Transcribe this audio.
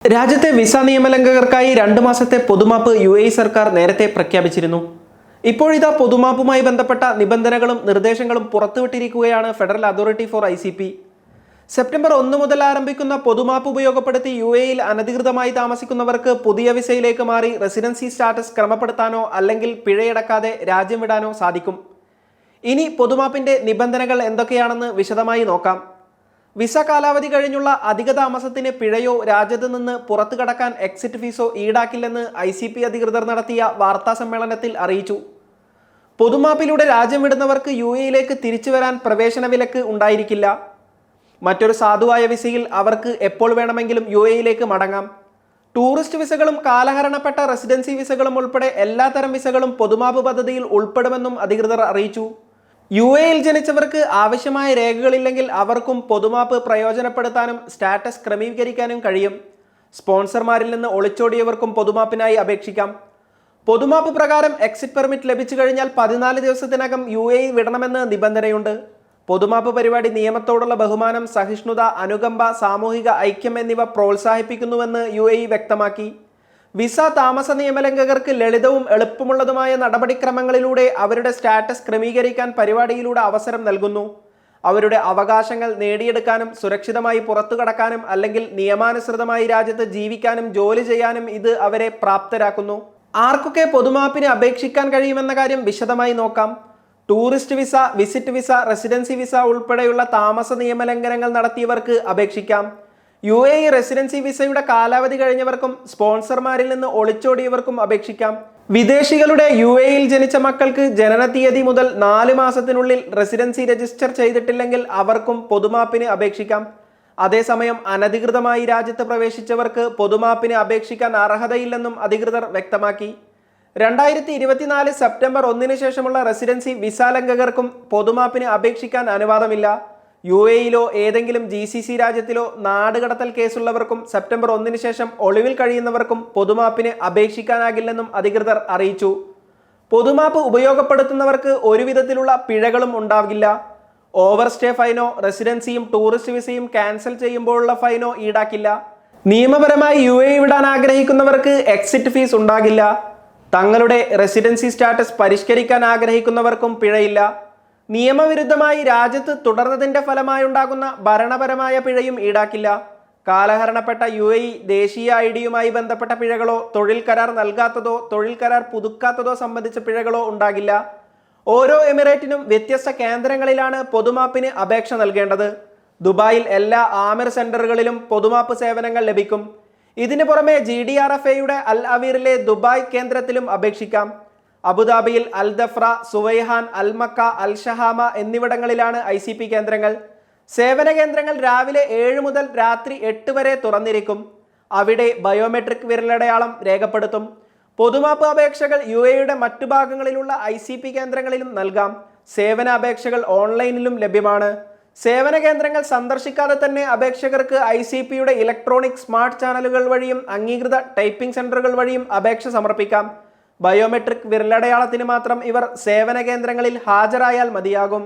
രാജ്യത്തെ വിസ നിയമലംഘകർക്കായി 2 മാസത്തെ പൊതുമാപ്പ് UAE സർക്കാർ നേരത്തെ പ്രഖ്യാപിച്ചിരുന്നു. ഇപ്പോഴിതാ പൊതുമാപ്പുമായി ബന്ധപ്പെട്ട നിബന്ധനകളും നിർദ്ദേശങ്ങളും പുറത്തുവിട്ടിരിക്കുകയാണ് federal authority for ICP. September 1 മുതൽ ആരംഭിക്കുന്ന പൊതുമാപ്പ് ഉപയോഗപ്പെടുത്തി UAEയിൽ അനധികൃതമായി താമസിക്കുന്നവർക്ക് പുതിയ വിസയിലേക്ക് മാറി റെസിഡൻസി സ്റ്റാറ്റസ് ക്രമപ്പെടുത്താനോ അല്ലെങ്കിൽ പിഴയടക്കാതെ രാജ്യം വിടാനോ സാധിക്കും. ഇനി പൊതുമാപ്പിന്റെ നിബന്ധനകൾ എന്തൊക്കെയാണെന്ന് വിശദമായി നോക്കാം. വിസ കാലാവധി കഴിഞ്ഞുള്ള അധിക താമസത്തിന് പിഴയോ രാജ്യത്ത് നിന്ന് പുറത്തു കടക്കാൻ എക്സിറ്റ് ഫീസോ ഈടാക്കില്ലെന്ന് ICP അധികൃതർ നടത്തിയ വാർത്താ സമ്മേളനത്തിൽ അറിയിച്ചു. പൊതുമാപ്പിലൂടെ രാജ്യം വിടുന്നവർക്ക് UAEയിലേക്ക് തിരിച്ചു വരാൻ പ്രവേശന വിലക്ക് ഉണ്ടായിരിക്കില്ല. മറ്റൊരു സാധുവായ വിസയിൽ അവർക്ക് എപ്പോൾ വേണമെങ്കിലും UAEയിലേക്ക് മടങ്ങാം. ടൂറിസ്റ്റ് വിസകളും കാലഹരണപ്പെട്ട റെസിഡൻസി വിസകളും ഉൾപ്പെടെ എല്ലാത്തരം വിസകളും പൊതുമാപ്പ് പദ്ധതിയിൽ ഉൾപ്പെടുമെന്നും അധികൃതർ അറിയിച്ചു. UAEയിൽ ജനിച്ചവർക്ക് ആവശ്യമായ രേഖകളില്ലെങ്കിൽ അവർക്കും പൊതുമാപ്പ് പ്രയോജനപ്പെടുത്താനും സ്റ്റാറ്റസ് ക്രമീകരിക്കാനും കഴിയും. സ്പോൺസർമാരിൽ നിന്ന് ഒളിച്ചോടിയവർക്കും പൊതുമാപ്പിനായി അപേക്ഷിക്കാം. പൊതുമാപ്പ് പ്രകാരം എക്സിറ്റ് പെർമിറ്റ് ലഭിച്ചു കഴിഞ്ഞാൽ 14 ദിവസത്തിനകം UAE വിടണമെന്ന് നിബന്ധനയുണ്ട്. പൊതുമാപ്പ് പരിപാടി നിയമത്തോടുള്ള ബഹുമാനം, സഹിഷ്ണുത, അനുകമ്പ, സാമൂഹിക ഐക്യം എന്നിവ പ്രോത്സാഹിപ്പിക്കുന്നുവെന്ന് UAE വ്യക്തമാക്കി. വിസ താമസ നിയമലംഘകർക്ക് ലളിതവും എളുപ്പമുള്ളതുമായ നടപടിക്രമങ്ങളിലൂടെ അവരുടെ സ്റ്റാറ്റസ് ക്രമീകരിക്കാൻ പരിപാടിയിലൂടെ അവസരം നൽകുന്നു. അവരുടെ അവകാശങ്ങൾ നേടിയെടുക്കാനും സുരക്ഷിതമായി പുറത്തു കടക്കാനും അല്ലെങ്കിൽ നിയമാനുസൃതമായി രാജ്യത്ത് ജീവിക്കാനും ജോലി ചെയ്യാനും ഇത് അവരെ പ്രാപ്തരാക്കുന്നു. ആർക്കൊക്കെ പൊതുമാപ്പിന് അപേക്ഷിക്കാൻ കഴിയുമെന്ന കാര്യം വിശദമായി നോക്കാം. Tourist visa, visit visa, residency visa ഉൾപ്പെടെയുള്ള താമസ നിയമലംഘനങ്ങൾ നടത്തിയവർക്ക് അപേക്ഷിക്കാം. UAE റെസിഡൻസി വിസയുടെ കാലാവധി കഴിഞ്ഞവർക്കും സ്പോൺസർമാരിൽ നിന്ന് ഒളിച്ചോടിയവർക്കും അപേക്ഷിക്കാം. വിദേശികളുടെ UAEയിൽ ജനിച്ച മക്കൾക്ക് ജനന തീയതി മുതൽ 4 മാസത്തിനുള്ളിൽ റെസിഡൻസി രജിസ്റ്റർ ചെയ്തിട്ടില്ലെങ്കിൽ അവർക്കും പൊതുമാപ്പിന് അപേക്ഷിക്കാം. അതേസമയം അനധികൃതമായി രാജ്യത്ത് പ്രവേശിച്ചവർക്ക് പൊതുമാപ്പിന് അപേക്ഷിക്കാൻ അർഹതയില്ലെന്നും അധികൃതർ വ്യക്തമാക്കി. 2024 സെപ്റ്റംബർ 1 ശേഷമുള്ള റെസിഡൻസി വിസ ലംഘകർക്കും പൊതുമാപ്പിന് അപേക്ഷിക്കാൻ അനുവാദമില്ല. UAEയിലോ ഏതെങ്കിലും GCC രാജ്യത്തിലോ നാടുകടത്തൽ കേസുള്ളവർക്കും സെപ്റ്റംബർ 1 ശേഷം ഒളിവിൽ കഴിയുന്നവർക്കും പൊതുമാപ്പിന് അപേക്ഷിക്കാനാകില്ലെന്നും അധികൃതർ അറിയിച്ചു. പൊതുമാപ്പ് ഉപയോഗപ്പെടുത്തുന്നവർക്ക് ഒരു വിധത്തിലുള്ള പിഴകളും ഉണ്ടാകില്ല. ഓവർ സ്റ്റേ ഫൈനോ റെസിഡൻസിയും ടൂറിസ്റ്റ് വിസയും ക്യാൻസൽ ചെയ്യുമ്പോഴുള്ള ഫൈനോ ഈടാക്കില്ല. നിയമപരമായി UAE വിടാൻ ആഗ്രഹിക്കുന്നവർക്ക് എക്സിറ്റ് ഫീസ് ഉണ്ടാകില്ല. തങ്ങളുടെ റെസിഡൻസി സ്റ്റാറ്റസ് പരിഷ്കരിക്കാൻ ആഗ്രഹിക്കുന്നവർക്കും പിഴയില്ല. നിയമവിരുദ്ധമായി രാജ്യത്ത് തുടർന്നതിൻ്റെ ഫലമായുണ്ടാകുന്ന ഭരണപരമായ പിഴയും ഈടാക്കില്ല. കാലഹരണപ്പെട്ട UAE ദേശീയ IDയുമായി ബന്ധപ്പെട്ട പിഴകളോ തൊഴിൽ കരാർ നൽകാത്തതോ തൊഴിൽ കരാർ പുതുക്കാത്തതോ സംബന്ധിച്ച പിഴകളോ ഉണ്ടാകില്ല. ഓരോ എമിറേറ്റിനും വ്യത്യസ്ത കേന്ദ്രങ്ങളിലാണ് പൊതുമാപ്പിന് അപേക്ഷ നൽകേണ്ടത്. ദുബായിൽ എല്ലാ ആമിർ സെന്ററുകളിലും പൊതുമാപ്പ് സേവനങ്ങൾ ലഭിക്കും. ഇതിനു പുറമെ GDRFAയുടെ അൽ അവീറിലെ ദുബായ് കേന്ദ്രത്തിലും അപേക്ഷിക്കാം. അബുദാബിയിൽ അൽ ദഫ്ര, സുവൈഹാൻ, അൽ മക്ക, അൽ ഷഹാമ എന്നിവിടങ്ങളിലാണ് ICP കേന്ദ്രങ്ങൾ. സേവന കേന്ദ്രങ്ങൾ രാവിലെ 7 മുതൽ രാത്രി 8 വരെ തുറന്നിരിക്കും. അവിടെ ബയോമെട്രിക് വിരലടയാളം രേഖപ്പെടുത്തും. പൊതുമാപ്പ് അപേക്ഷകൾ UAEയുടെ മറ്റു ഭാഗങ്ങളിലുള്ള ICP കേന്ദ്രങ്ങളിലും നൽകാം. സേവന അപേക്ഷകൾ ഓൺലൈനിലും ലഭ്യമാണ്. സേവന കേന്ദ്രങ്ങൾ സന്ദർശിക്കാതെ തന്നെ അപേക്ഷകർക്ക് ICPയുടെ ഇലക്ട്രോണിക് സ്മാർട്ട് ചാനലുകൾ വഴിയും അംഗീകൃത ടൈപ്പിംഗ് സെന്ററുകൾ വഴിയും അപേക്ഷ സമർപ്പിക്കാം. ബയോമെട്രിക് വിരലടയാളത്തിന് മാത്രം ഇവർ സേവന കേന്ദ്രങ്ങളിൽ ഹാജരായാൽ മതിയാകും.